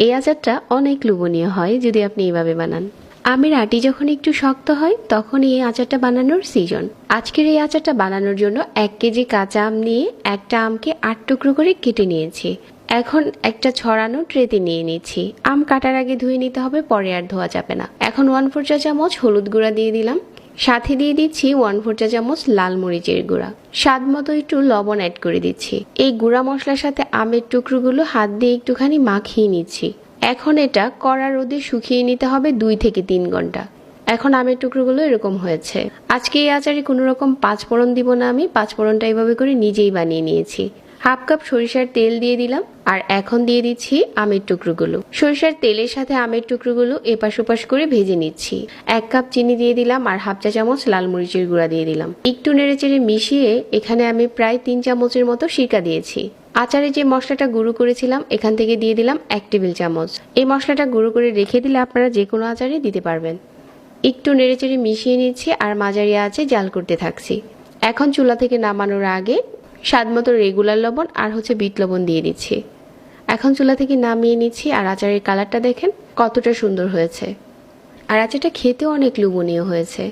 এই আচারটা অনেক লোভনীয় হয় যদি আপনি এভাবে বানান। আমের আটি যখন একটু শক্ত হয় তখন এই আচারটা বানানোর সিজন। আজকের এই আচারটা বানানোর জন্য 1 কেজি কাঁচা আম নিয়ে একটা আমকে 8 টুকরো করে কেটে নিয়েছি। এখন একটা ছড়ানো ট্রেতে নিয়ে নিচ্ছি। আম কাটার আগে ধুয়ে নিতে হবে, পরে আর ধোয়া যাবে না। এখন 1/4 চা চামচ হলুদ গুঁড়া দিয়ে দিলাম, সাথে দিয়ে দিচ্ছি 1/4 চা চামচ লাল মরিচের গুঁড়া, স্বাদ মতো একটু লবণ অ্যাড করে দিচ্ছি। এই গুঁড়া মশলার সাথে আমের টুকরোগুলো হাত দিয়ে একটুখানি মাখিয়ে নিচ্ছি। এখন এটা কড়া রোদে শুকিয়ে নিতে হবে 2 থেকে 3 ঘন্টা। এখন আমের টুকরোগুলো এরকম হয়েছে। আজকে এই আচারে কোনো রকম পাঁচফোড়ন দিব না, আমি পাঁচফোড়নটা এইভাবে করে নিজেই বানিয়ে নিয়েছি। 1/2 কাপ সরিষার তেল দিয়ে দিলাম, আর এখন দিয়ে দিচ্ছি আমের টুকরোগুলো। সরিষার তেলের সাথে আমের টুকরোগুলো এপাশ ওপাশ করে ভেজে নিচ্ছি। 1 কাপ চিনি দিয়ে দিলাম, আর 1/2 চা চামচ লাল মরিচের গুঁড়া দিয়ে দিলাম। একটু নেড়েচেড়ে মিশিয়ে এখানে আমি প্রায় 3 চামচের মতো সিরকা দিয়েছি। আচারে যে মশলাটা গুঁড়ো করেছিলাম এখান থেকে দিয়ে দিলাম 1 টেবিল চামচ। এই মশলাটা গুঁড়ো করে রেখে দিলে আপনারা যে কোনো আচারে দিতে পারবেন। একটু নেড়েচেড়ে মিশিয়ে নিচ্ছি আর মাঝারি আঁচে জাল করতে থাকছি। এখন চুলা থেকে নামানোর আগে স্বাদ মতো রেগুলার লবণ আর বিট লবণ দিয়ে দিচ্ছি। এখন চুলা থেকে নামিয়ে নিচ্ছি, আর আচারের কালারটা দেখেন কতটা সুন্দর হয়েছে, আর আচারটা খেতেও অনেক লোভনীয় হয়েছে।